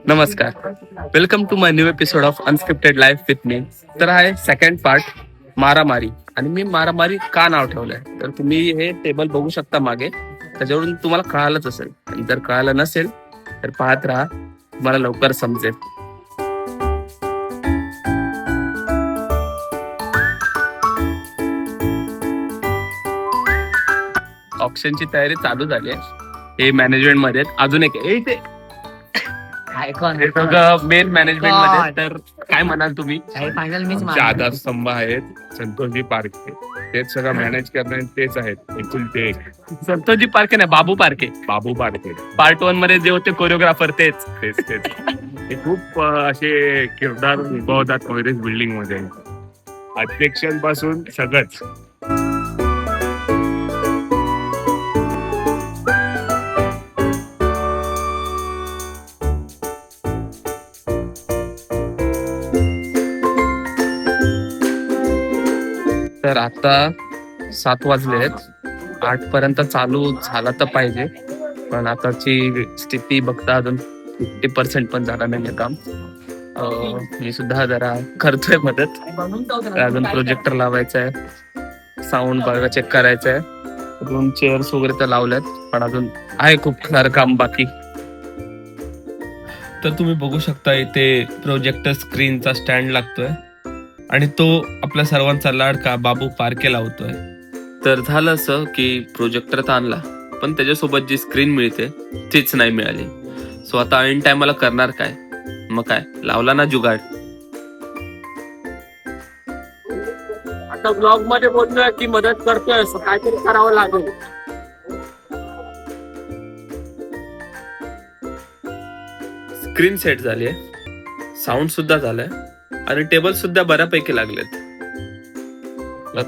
नमस्कार. Welcome to my new episode of unscripted life with me. तर आहे second part मारामारी. आणि मी मारामारी का नाव ठेवलंय तर तुम्ही हे टेबल बघू शकता मागे, त्याच्यावरून तुम्हाला कळालंच असेल. आणि जर कळालं नसेल तर पाहत राहा, तुम्हाला लवकर समजेल. ऑप्शनची तयारी चालू झाली आहे. हे मॅनेजमेंट मध्ये आहेत. अजून एक आहे. इथे मेन मॅनेजमेंट मध्ये. तर काय म्हणाल तुम्ही? फायनल मीच आमचे आधारस्तंभ आहेत संतोषजी पारखे, तेच सगळं मॅनेज करणारे तेच आहेत. एकुलते एक संतोषजी पारखे नाही, बाबू पारखे. बाबू पारखे. पार्ट 1 मध्ये जे होते कोरिओग्राफर तेच. तेच ते खूप असे किरदार निभावतात काँग्रेस बिल्डिंग मध्ये, अध्यक्षांपासून सगळंच. तर आता 7 वाजले आहेत. 8 पर्यंत चालू झाला तर पाहिजे, पण आताची स्थिती बघता अजून 50% पण झाला नाहीये काम. मी सुद्धा जरा करतोय मदत. अजून प्रोजेक्टर लावायचा आहे, साऊंड बघा चेक करायचं आहे. रूम चेअर्स वगैरे तर लावल्यात, पण अजून आहे खूप सारं काम बाकी. तर तुम्ही बघू शकता इथे प्रोजेक्टर स्क्रीनचा स्टँड लागतोय आणि तो आपल्या सर्वांचा लाडका बाबू पारखे लावतोय. तर झालं असं की प्रोजेक्टर तर आणला, पण त्याच्यासोबत जी स्क्रीन मिळते तीच नाही मिळाली. सो आता ऐन टायमाला करणार काय? मग काय लावला ना जुगाड. आता ब्लॉग मध्ये बोलतोय की मदत करतोय, काहीतरी करावं लागेल. स्क्रीन सेट झाली आहे, साऊंड सुद्धा झालाय आणि टेबल सुद्धा बऱ्यापैकी लागलेत.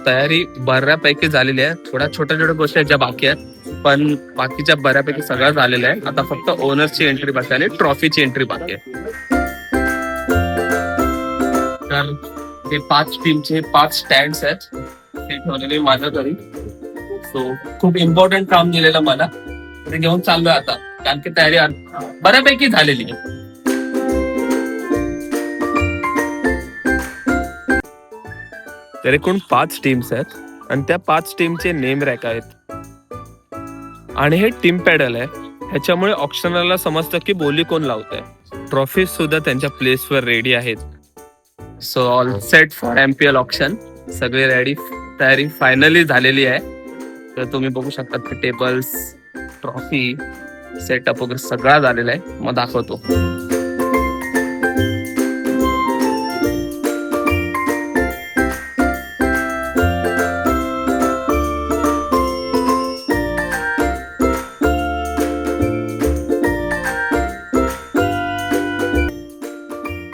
तयारी बऱ्यापैकी झालेली आहे. थोड्या छोट्या गोष्टी ज्या बाकी आहेत, पण बाकीच्या बऱ्यापैकी सगळं झालेलं आहे. आता फक्त ओनर्सची एंट्री बाकी आणि ट्रॉफीची एंट्री बाकी आहे. तर हे 5 टीमचे 5 स्टँड्स आहेत, ते ठेवलेले माझ्या घरी. सो खूप इम्पॉर्टंट काम दिलेलं मला, ते घेऊन चाललोय आता, कारण की तयारी बऱ्यापैकी झालेली आहे. तर एकूण 5 टीम्स आहेत आणि त्या 5 टीमचे नेम रॅक आहेत आणि हे टीम पॅडल आहे. ह्याच्यामुळे ऑप्शनरला समजतं की बोली कोण लावतंय. ट्रॉफी सुद्धा त्यांच्या प्लेसवर रेडी आहेत. So all set for MPL option. सगळे रेडी, तयारी फायनली झालेली आहे. तर तुम्ही बघू शकता की टेबल्स, ट्रॉफी, सेटअप वगैरे सगळा झालेला आहे. मग दाखवतो.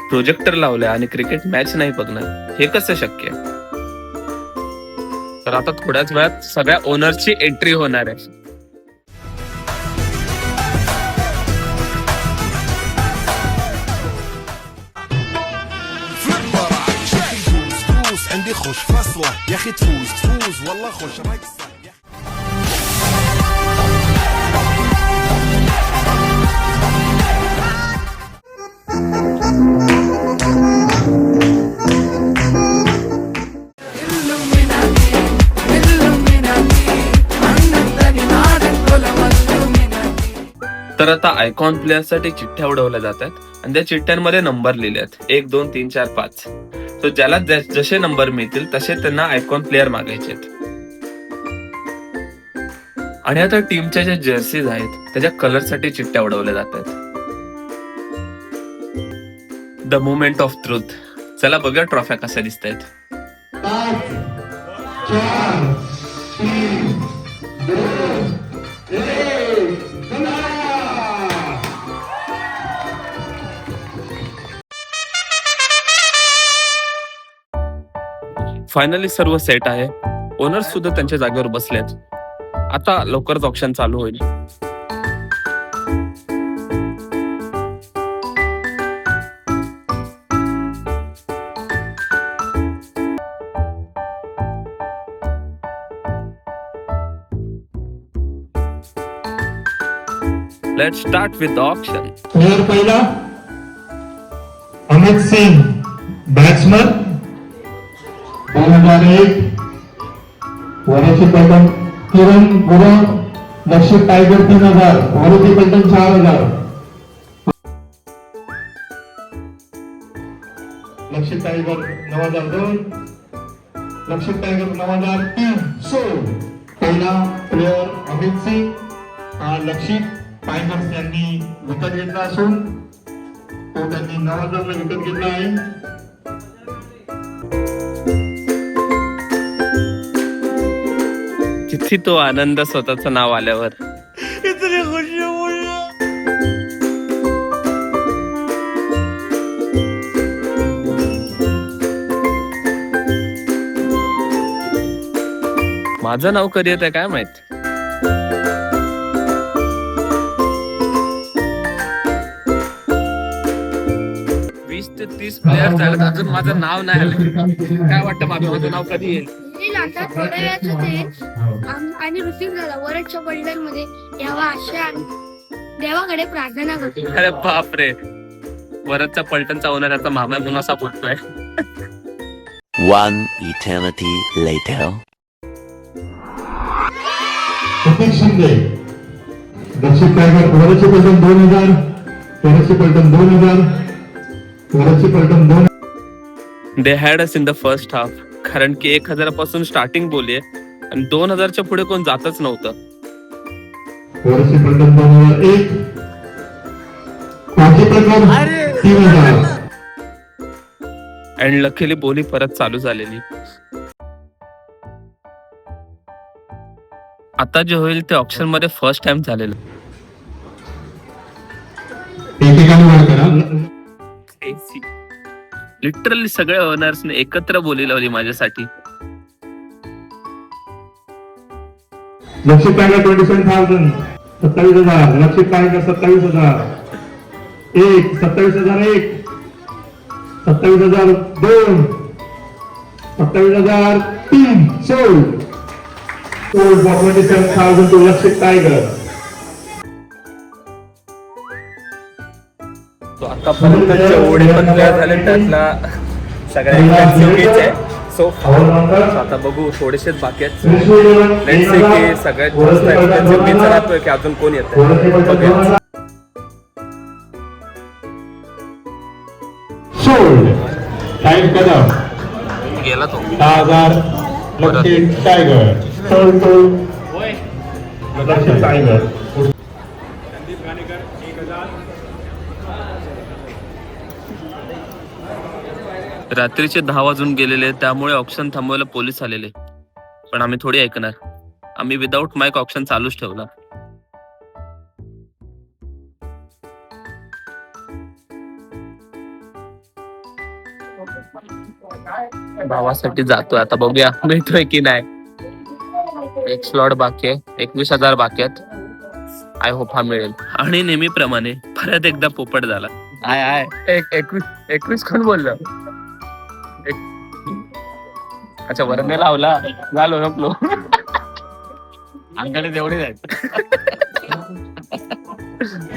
प्रोजेक्टर लावलाय आणि क्रिकेट मॅच नाही बघणार, हे कसं शक्य आहे? तर आता थोड्याच वेळात सगळ्या ओनर्सची एंट्री होणार आहे. عندي خوش فصلة يا اخي تفوز والله خوش رقصة. तर आता आयकॉन प्लेअर साठी चिठ्ठ्या उडवल्या जातात आणि त्या चिठ्ठ्यांमध्ये नंबर लिहिले आहेत, 1 2 3 4 5. तो ज्याला जसे नंबर मिळतील तसे त्यांना आयकॉन प्लेअर मागायचे आहेत. आणि आता टीमच्या ज्या जर्सीज आहेत त्याच्या कलर साठी चिठ्ठ्या उडवल्या जातात. The moment of truth. चला बघा ट्रॉफ्या कशा दिसत आहेत. 5 4 3 2 1 फायनली सर्व सेट आहे. ओनर्स सुद्धा त्यांच्या जागेवर बसलेत. आता लवकरच ऑप्शन चालू होईल. Let's start with the auction. Player पहिला अमित सिंग बॅट्समन 2001. वरची पलटण किरण गुरव लक्षित टायगर 3000. वरची पलटण 4000. लक्षित टायगर 9002. लक्षित टायगर 9003. सो पहिला प्लेअर अमित सिंग हा लक्षित टायगर्स यांनी विकत घेतला असून तो त्यांनी 9000 ला विकत घेतला आहे. किती तो आनंद स्वतःचं नाव आल्यावर. माझं नाव कधी येत आहे काय माहित. वीस ते 30 प्लेयर झालेत, अजून माझं नाव नाही आलं. काय वाटतं माझं नाव कधी येईल? येईल आता थोड्या वेळातच येईल. आणि ऋतिक दादा वरच्या पलटण मध्ये यावा अशा देवाकडे प्रार्थना करतो. अरे बापरे, वरदच्या पलटणचा ओनर याचा मामा म्हणून असा बोलतोय. One eternity later. प्रतीक शिंदे दक्षिण टायगर वरची पलटण 2000. वरची पलटण 2000. वरची पलटण 2. They had us in the first half, कारण की 1000 पासून स्टार्टिंग बोलली आणि 2000च्या पुढे कोण जातच नव्हतं. वरची पलटण 2001. वरची पलटण 3000. अँड लकीली बोली परत चालू झालेली. आता जे होईल ते ऑप्शन मध्ये फर्स्ट टाइम झालेलं. लिटरली सगळ्या ओनर्सने एकत्र बोली लावली माझ्यासाठी. लक्षित टायगर 27,000. 27,000. लक्षित tiger 27,000. 1. 27,001. 27,002. 27,003. Sold. Sold for 27,000 to लक्षित टायगर. तो आतापर्यंतचे ओढे पण तयार झाले, त्यातला सगळ्यांना चुकीच आहे. सो आता बघू, थोडेसेच बाकी आहेत. लेट्स सी की सगळ्यात जास्त एक्सपेन्सिव्ह मीच राहतोय की अजून कोण येतंय. सोल्ड. टाइम कदम गेला तो. 10,000 लक्षित टायगर. सोल्ड टू लक्षित टायगर. रात्रीचे 10 वाजून गेलेले, त्यामुळे ऑप्शन थांबवायला पोलीस आलेले. पण आम्ही थोडी ऐकणार. आम्ही विदाऊट माईक ऑप्शन चालूच ठेवला. भावासाठी जातोय आता, बघूया मिळतोय की नाही. एक स्लॉट बाकी आहे, 21,000 बाकी आहेत. आय होप हा मिळेल. आणि नेहमीप्रमाणे परत एकदा पोपट झाला. आय आय 21 कोण बोललं? अच्छा, वरने लावला. झालो झोपलो. अंगाने जेवढे जायचं.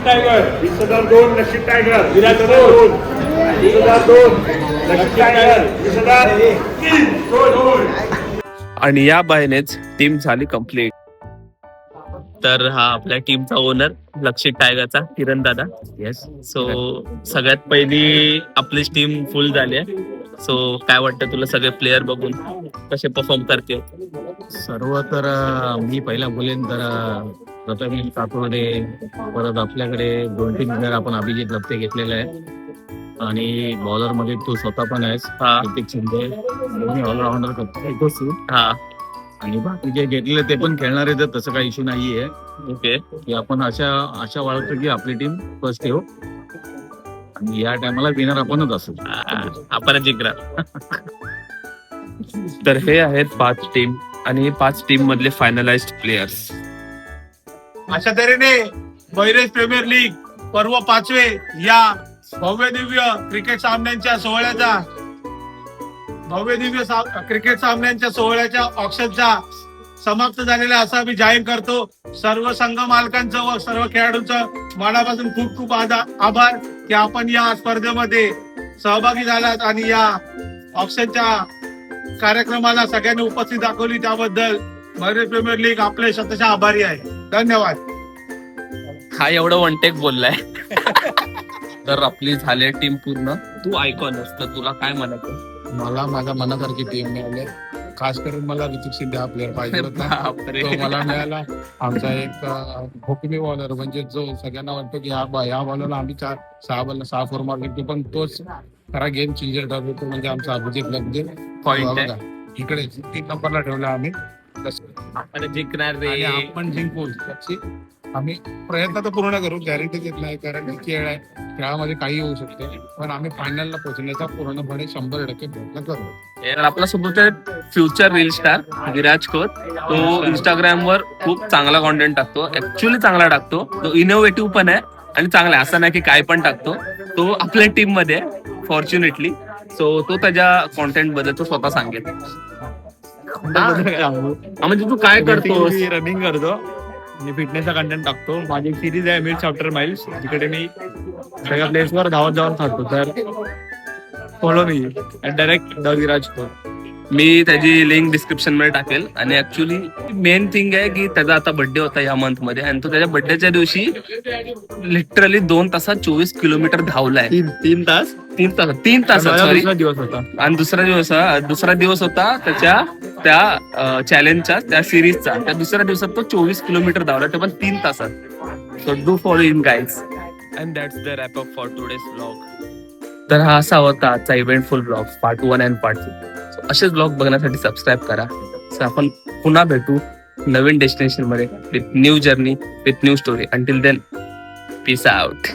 टायगर 20,002. लक्षित टायगर 20,002. 20,002. लक्षित टायगर 20,003. आणि या बायनेच टीम झाली कंप्लीट. तर हा आपल्या टीमचा ओनर लक्षित टायगरचा किरण दादा. येस. सो सगळ्यात पहिली आपली टीम फुल झाली आहे. सो काय वाटतं तुला, सगळे प्लेयर बघून कसे परफॉर्म करतील? सर्व तर मी पहिला बोलेन तर प्रथमेश काकोडे, परत आपल्याकडे 2-3 प्लेयर आपण अभिजित लपते घेतलेले आहे आणि बॉलर मध्ये तू स्वतः पण आहेस. हा प्रत्येक शिंदे दोन्ही ऑलराऊंडर करतो. हा आणि बाकी जे घेतलेले ते पण खेळणार आहे, तर तसं काही इश्यू नाहीये. ओके. की आपण आशा बाळगतो की आपली टीम फर्स्ट येऊ आणि या टायमाला विनर आपणच असू. आपण जिंकणार. तर हे आहेत 5 टीम आणि 5 टीम मधले फायनलाइज्ड प्लेयर्स. अशा तऱ्हेने बहिरेज प्रीमियर लीग पर्व 5वे या भव्य दिव्य क्रिकेट सामन्यांच्या सोहळ्याच्या ऑप्शनचा समाप्त झालेला असा मी जाहीर करतो. सर्व संघ मालकांचं व सर्व खेळाडूंचं मनापासून खूप खूप आभार की आपण या स्पर्धेमध्ये सहभागी झालात आणि या ऑप्शनच्या कार्यक्रमाला सगळ्यांनी उपस्थित दाखवली त्याबद्दल मयूर प्रीमियर लीग आपले शतशः आभारी आहे. धन्यवाद. हा एवढं वन टेक बोललाय. तर आपली झाली टीम पूर्ण. तू आयकॉन तर तुला काय म्हणायचं? मला माझ्या मनासारखी टीम मिळाली. खास करून मला ऋतिक सिंधे हा प्लेअर पाहिजे होता. बापरे. तो मला मिळाला. आमचा एक हुकमी बॉलर म्हणजे जो सगळ्यांना वाटतो की या बॉलरला आम्ही 6 फोर मारले पण तोच खरा गेम चेंजर ठरतो म्हणजे आमचा अभिजित लग्न Point आहे. इकडे 3 नंबरला ठेवला आम्ही. आपण जिंकणार आणि रे. आपण जिंकू त्याची आम्ही प्रयत्न तर पूर्ण करू. गॅरंटी देत नाही कारण खेळ आहे. खेळामध्ये काही होऊ शकते पण आम्ही फायनलला पोहोचण्याचा पूर्णपणे 100% प्रयत्न करू. यार आपला सोबत future reel star Viraj Khot. तो इंस्टाग्राम वर खूप चांगला कॉन्टेंट टाकतो. ऍक्च्युअली चांगला टाकतो. तो इनोव्हेटिव्ह पण आहे आणि चांगला आहे. असं नाही की काय पण टाकतो. तो आपल्या टीम मध्ये फॉर्च्युनेटली. सो तो त्याच्या कॉन्टेंट बद्दल तो स्वतः सांगेल. म्हणजे तू काय करतोस? रनिंग करतो मी फिटनेसचा कंटेंट टाकतो. माझी एक सिरीज आहे मिड्स आफ्टर माइल्स तिकडे मी सगळ्या प्लेसवर धावत जाऊन खातो. तर follow me direct the Viraj Khot. मी त्याची लिंक डिस्क्रिप्शन मध्ये टाकेल. आणि ऍक्च्युली मेन थिंग आहे की त्याचा आता बर्थडे होता या मंथ मध्ये आणि तो त्याच्या बर्थडेच्या दिवशी लिटरली 2 तासात 24 किलोमीटर धावलाय. 3 तास 3 तासात सॉरी. दुसरा दिवस होता. आणि दुसरा दिवस होता त्याच्या त्या चॅलेंजचा त्या सिरीजचा. त्या दुसऱ्या दिवसात तो 24 किलोमीटर धावला ते पण 3 तासात. So do follow in guys. And that's the wrap up for today's vlog. तर हा असा होता आजचा eventful blog part 1 and part 2. असेच ब्लॉग बघण्यासाठी सबस्क्राईब करा. सो आपण पुन्हा भेटू नवीन डेस्टिनेशन मध्ये with new journey with new story. Until then peace out.